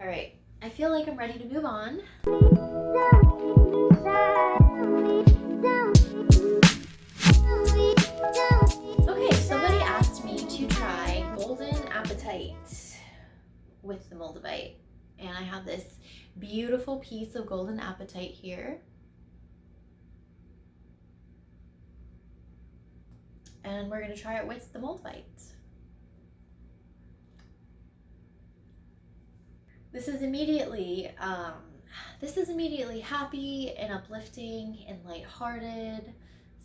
All right, I feel like I'm ready to move on. Okay, somebody asked me to try Golden Apatite with the Moldavite. And I have this beautiful piece of Golden Apatite here. And we're going to try it with the Moldavite. This is immediately happy and uplifting and lighthearted,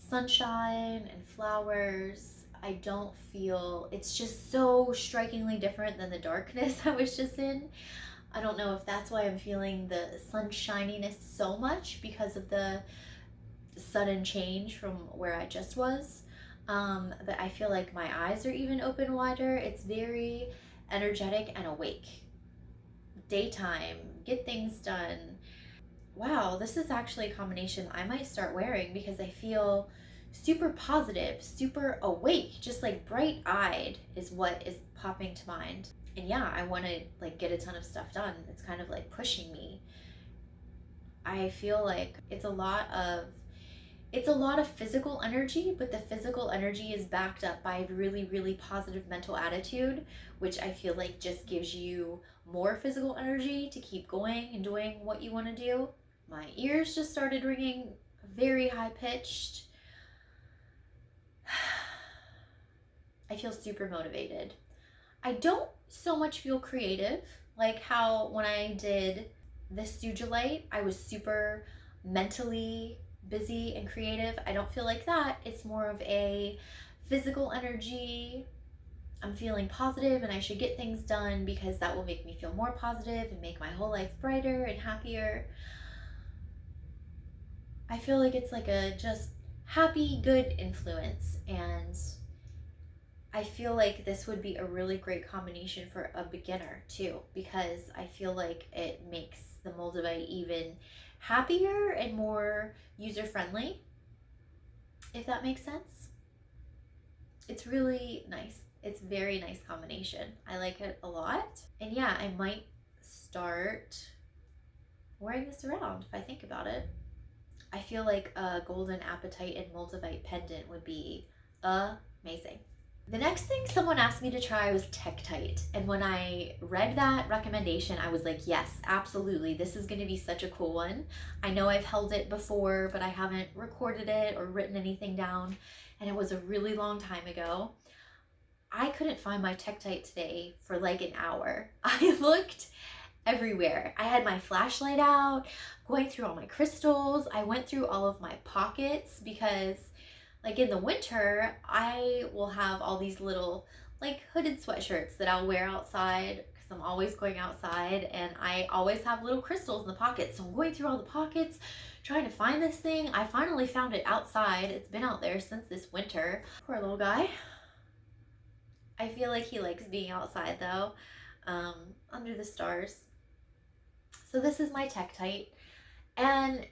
sunshine and flowers. I don't feel, it's just so strikingly different than the darkness I was just in. I don't know if that's why I'm feeling the sunshininess so much, because of the sudden change from where I just was. But I feel like my eyes are even open wider. It's very energetic and awake. Daytime, get things done. Wow, this is actually a combination I might start wearing, because I feel super positive, super awake, just like bright-eyed is what is popping to mind. And yeah, I want to like get a ton of stuff done. It's kind of like pushing me. I feel like it's a lot of physical energy, but the physical energy is backed up by a really, really positive mental attitude, which I feel like just gives you more physical energy to keep going and doing what you want to do. My ears just started ringing very high pitched. I feel super motivated. I don't so much feel creative, like how when I did this Sujolite, I was super mentally busy and creative. I don't feel like that. It's more of a physical energy. I'm feeling positive and I should get things done because that will make me feel more positive and make my whole life brighter and happier. I feel like it's like a just happy, good influence, and I feel like this would be a really great combination for a beginner too, because I feel like it makes the Moldavite even happier and more user-friendly, if that makes sense. It's really nice. It's a very nice combination. I like it a lot. And yeah, I might start wearing this around if I think about it. I feel like a Golden Apatite and Moldavite pendant would be amazing. The next thing someone asked me to try was Tektite. And when I read that recommendation, I was like, yes, absolutely. This is going to be such a cool one. I know I've held it before, but I haven't recorded it or written anything down. And it was a really long time ago. I couldn't find my Tektite today for like an hour. I looked everywhere. I had my flashlight out, going through all my crystals. I went through all of my pockets because like in the winter, I will have all these little like hooded sweatshirts that I'll wear outside because I'm always going outside, and I always have little crystals in the pockets. So I'm going through all the pockets trying to find this thing. I finally found it outside. It's been out there since this winter. Poor little guy. I feel like he likes being outside though, under the stars. So this is my Tektite, and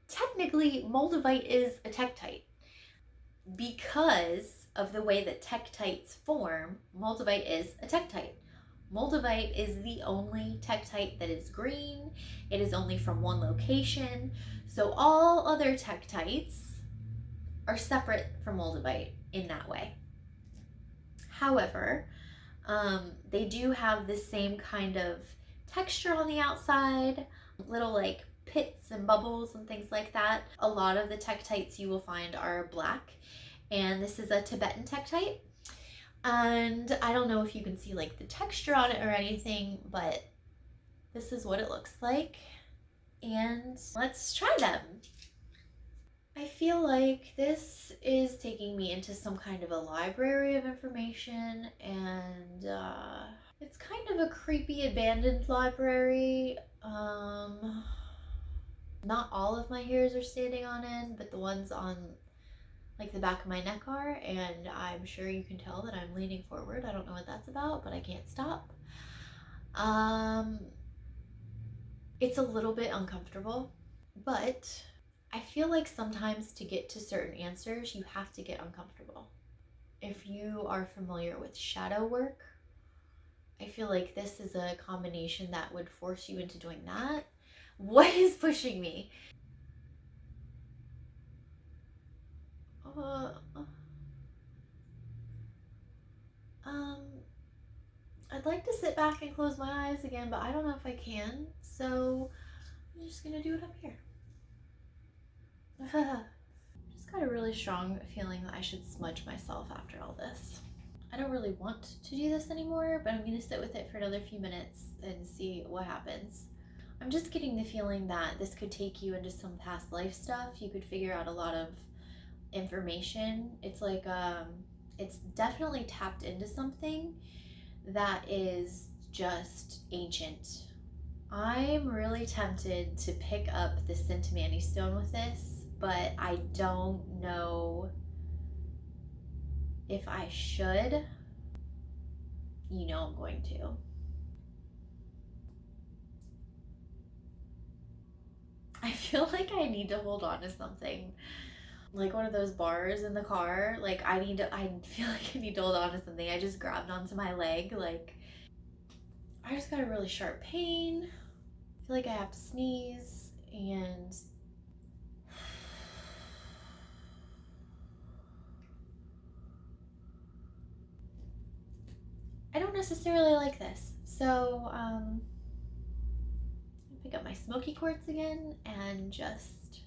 technically Moldavite is a Tektite. Because of the way that Tektites form, Moldavite is a Tektite. Moldavite is the only Tektite that is green. It is only from one location. So all other Tektites are separate from Moldavite in that way. However, they do have the same kind of texture on the outside, little like pits and bubbles and things like that. A lot of the Tektites you will find are black, and this is a Tibetan Tektite. And I don't know if you can see like the texture on it or anything, but this is what it looks like. And let's try them. I feel like this is taking me into some kind of a library of information, and it's kind of a creepy abandoned library. Not all of my hairs are standing on end, but the ones on like the back of my neck are, and I'm sure you can tell that I'm leaning forward. I don't know what that's about, but I can't stop. It's a little bit uncomfortable, but I feel like sometimes to get to certain answers, you have to get uncomfortable. If you are familiar with shadow work, I feel like this is a combination that would force you into doing that. What is pushing me? Uh, um, I'd like to sit back and close my eyes again, but I don't know if I can. So I'm just gonna do it up here. Just got a really strong feeling that I should smudge myself after all this. I don't really want to do this anymore, but I'm gonna sit with it for another few minutes and see what happens. I'm just getting the feeling that this could take you into some past life stuff. You could figure out a lot of information. It's like, it's definitely tapped into something that is just ancient. I'm really tempted to pick up the Sintamani stone with this, but I don't know if I should. You know I'm going to. I feel like I need to hold on to something. Like one of those bars in the car. Like I feel like I need to hold on to something. I just grabbed onto my leg. Like I just got a really sharp pain. I feel like I have to sneeze and I don't necessarily like this. So pick up my smoky quartz again and just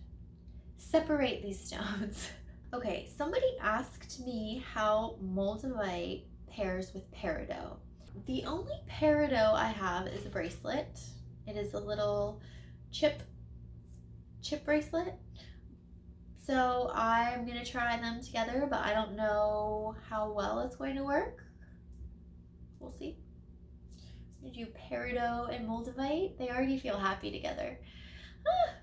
separate these stones. Okay, somebody asked me how Moldavite pairs with Peridot. The only Peridot I have is a bracelet. It is a little chip bracelet. So I'm gonna try them together, but I don't know how well it's going to work. We'll see. I'm gonna do Peridot and Moldavite. They already feel happy together. Ah.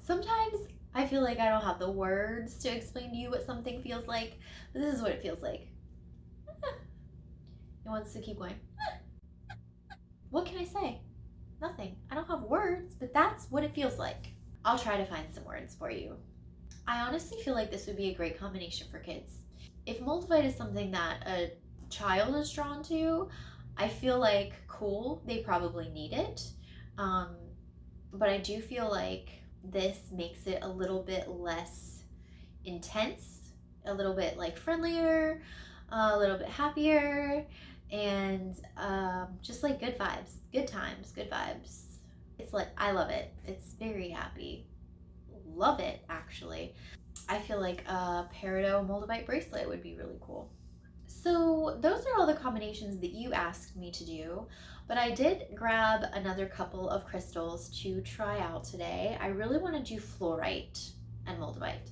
Sometimes I feel like I don't have the words to explain to you what something feels like, but this is what it feels like. It wants to keep going. What can I say? Nothing. I don't have words, but that's what it feels like. I'll try to find some words for you. I honestly feel like this would be a great combination for kids. If Moldavite is something that a child is drawn to, I feel like cool, they probably need it. But I do feel like this makes it a little bit less intense, a little bit like friendlier, a little bit happier, and just like good vibes, good times, good vibes. It's like, I love it. It's very happy. Love it, actually. I feel like a Peridot Moldavite bracelet would be really cool. So those are all the combinations that you asked me to do, but I did grab another couple of crystals to try out today. I really want to do fluorite and Moldavite,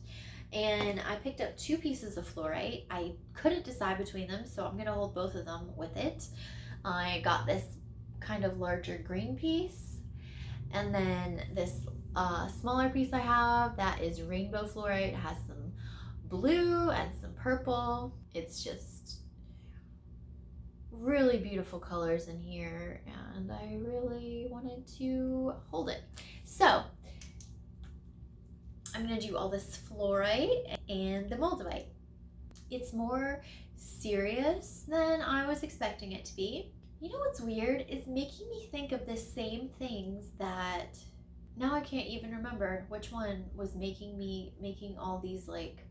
and I picked up 2 pieces of fluorite. I couldn't decide between them, so I'm going to hold both of them with it. I got this kind of larger green piece, and then this smaller piece I have that is rainbow fluorite. It has some blue and some purple. It's just really beautiful colors in here, and I really wanted to hold it. So I'm gonna do all this fluorite and the Moldavite. It's more serious than I was expecting it to be. You know what's weird? It's making me think of the same things that now I can't even remember which one was making all these like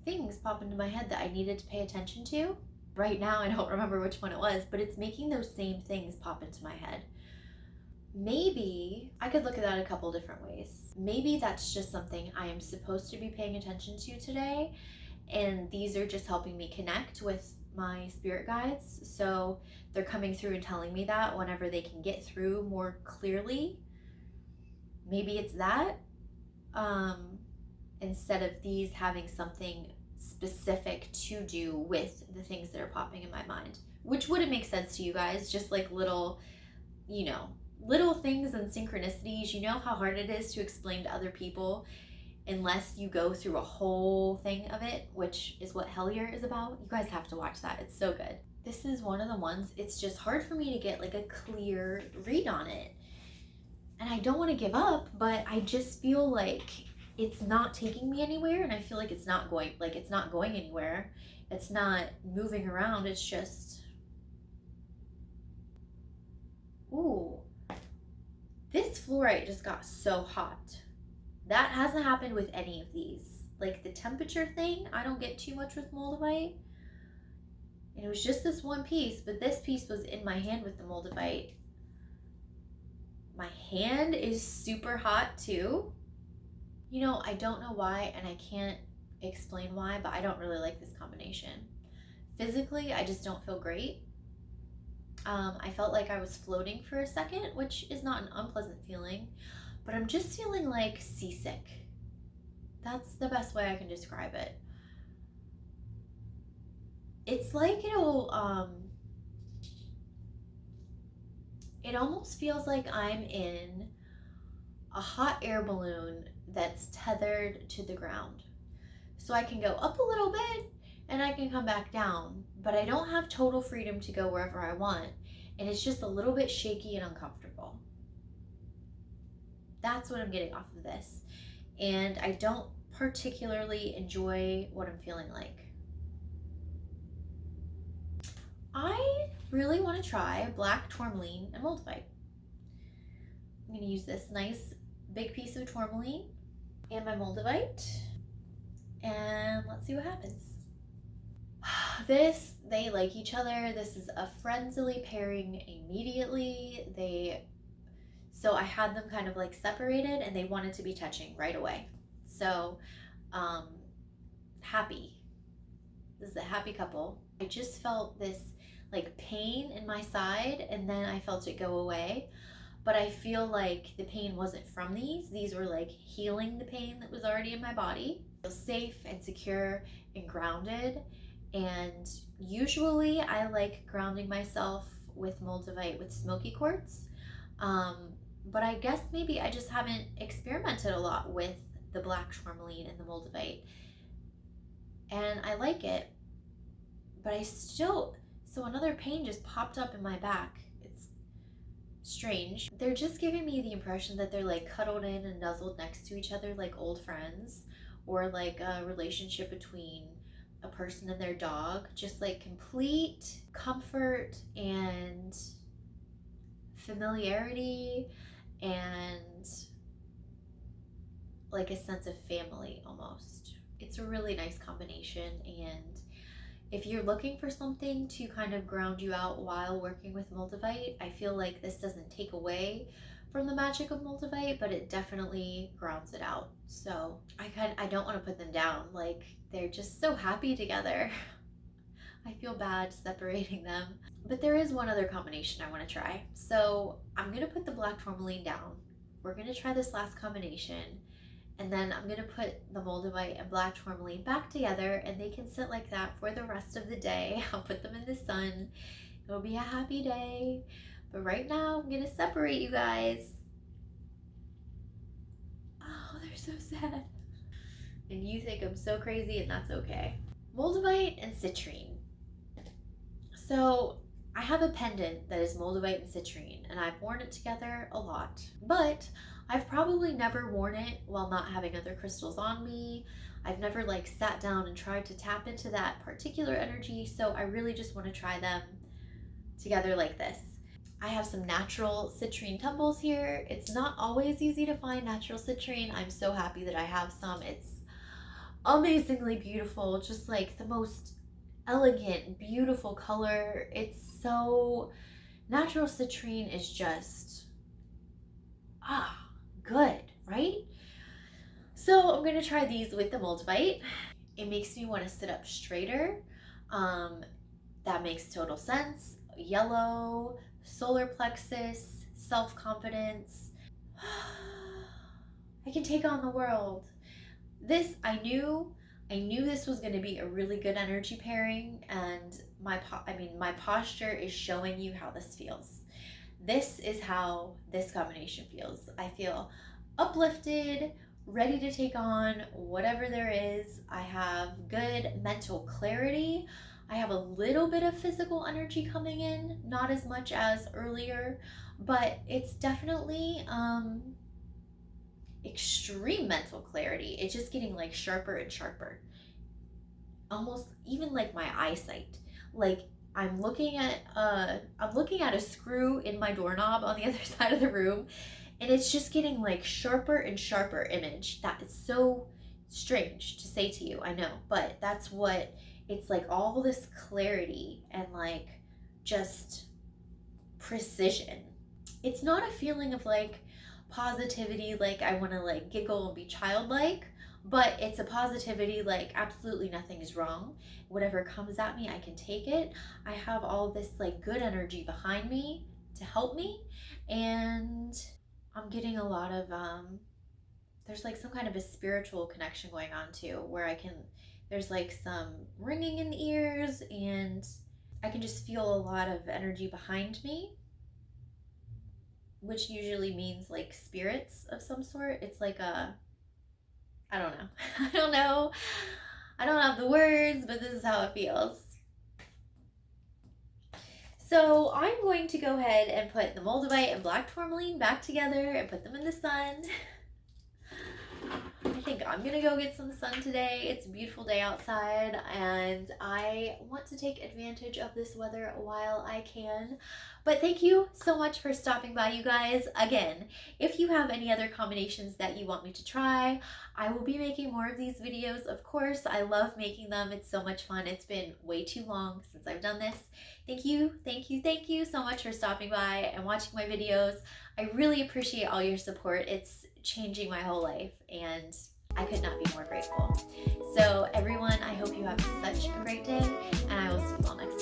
things pop into my head that I needed to pay attention to. Right now I don't remember which one it was, but it's making those same things pop into my head. Maybe I could look at that a couple different ways. Maybe that's just something I am supposed to be paying attention to today, and these are just helping me connect with my spirit guides. So they're coming through and telling me that whenever they can get through more clearly. Maybe it's that. Instead of these having something specific to do with the things that are popping in my mind, which wouldn't make sense to you guys, just like little, little things and synchronicities. You know how hard it is to explain to other people unless you go through a whole thing of it, which is what Hellier is about. You guys have to watch that. It's so good. This is one of the ones, it's just hard for me to get like a clear read on it. And I don't want to give up, but I just feel like it's not taking me anywhere, and I feel like it's not going anywhere. It's not moving around. It's just, ooh, this fluorite just got so hot. That hasn't happened with any of these. Like the temperature thing, I don't get too much with Moldavite. And it was just this one piece, but this piece was in my hand with the Moldavite. My hand is super hot too. You know, I don't know why, and I can't explain why, but I don't really like this combination. Physically, I just don't feel great. I felt like I was floating for a second, which is not an unpleasant feeling, but I'm just feeling like seasick. That's the best way I can describe it. It's like it almost feels like I'm in a hot air balloon that's tethered to the ground. So I can go up a little bit and I can come back down, but I don't have total freedom to go wherever I want. And it's just a little bit shaky and uncomfortable. That's what I'm getting off of this. And I don't particularly enjoy what I'm feeling like. I really want to try black tourmaline and Moldavite. I'm going to use this nice big piece of tourmaline and my Moldavite, and let's see what happens. They like each other. This is a friendly pairing immediately. So I had them kind of like separated and they wanted to be touching right away. So happy. This is a happy couple. I just felt this like pain in my side, and then I felt it go away. But I feel like the pain wasn't from these. These were like healing the pain that was already in my body. I feel safe and secure and grounded. And usually I like grounding myself with Moldavite with smoky quartz. But I guess maybe I just haven't experimented a lot with the black tourmaline and the Moldavite. And I like it, but so another pain just popped up in my back. It's strange. They're just giving me the impression that they're like cuddled in and nuzzled next to each other like old friends, or like a relationship between a person and their dog. Just like complete comfort and familiarity and like a sense of family almost. It's a really nice combination, and if you're looking for something to kind of ground you out while working with Moldavite, I feel like this doesn't take away from the magic of Moldavite, but it definitely grounds it out. So I don't want to put them down. Like, they're just so happy together. I feel bad separating them. But there is one other combination I want to try. So I'm going to put the black tourmaline down. We're going to try this last combination. And then I'm going to put the Moldavite and black tourmaline back together, and they can sit like that for the rest of the day. I'll put them in the sun. It'll be a happy day. But right now, I'm going to separate you guys. Oh, they're so sad. And you think I'm so crazy, and that's okay. Moldavite and Citrine. So I have a pendant that is Moldavite and Citrine, and I've worn it together a lot. But I've probably never worn it while not having other crystals on me. I've never like sat down and tried to tap into that particular energy, so I really just want to try them together like this. I have some natural citrine tumbles here. It's not always easy to find natural citrine. I'm so happy that I have some. It's amazingly beautiful, just like the most elegant, beautiful color. It's so, natural citrine is just, good, right? So I'm gonna try these with the Moldavite. It makes me want to sit up straighter. That makes total sense. Yellow, solar plexus, self-confidence. I can take on the world. This, I knew this was going to be a really good energy pairing, and my posture is showing you how this feels. This is how this combination feels. I feel uplifted, ready to take on whatever there is. I have good mental clarity. I have a little bit of physical energy coming in, not as much as earlier, but it's definitely extreme mental clarity. It's just getting like sharper and sharper. Almost even like my eyesight. Like I'm looking at a screw in my doorknob on the other side of the room, and it's just getting like sharper and sharper image. That is so strange to say to you, I know, but that's what it's like, all this clarity and like just precision. It's not a feeling of like positivity, like I want to like giggle and be childlike, but it's a positivity like absolutely nothing is wrong. Whatever comes at me, I can take it. I have all this like good energy behind me to help me, and I'm getting a lot of there's like some kind of a spiritual connection going on too, where there's like some ringing in the ears, and I can just feel a lot of energy behind me, which usually means like spirits of some sort. It's like I don't know. I don't know. I don't have the words, but this is how it feels. So I'm going to go ahead and put the Moldavite and black tourmaline back together and put them in the sun. I think I'm gonna go get some sun today. It's a beautiful day outside, and I want to take advantage of this weather while I can. But thank you so much for stopping by, you guys. Again, if you have any other combinations that you want me to try, I will be making more of these videos, of course. I love making them. It's so much fun. It's been way too long since I've done this. Thank you so much for stopping by and watching my videos. I really appreciate all your support. It's changing my whole life, and I could not be more grateful. So everyone, I hope you have such a great day, and I will see you all next time.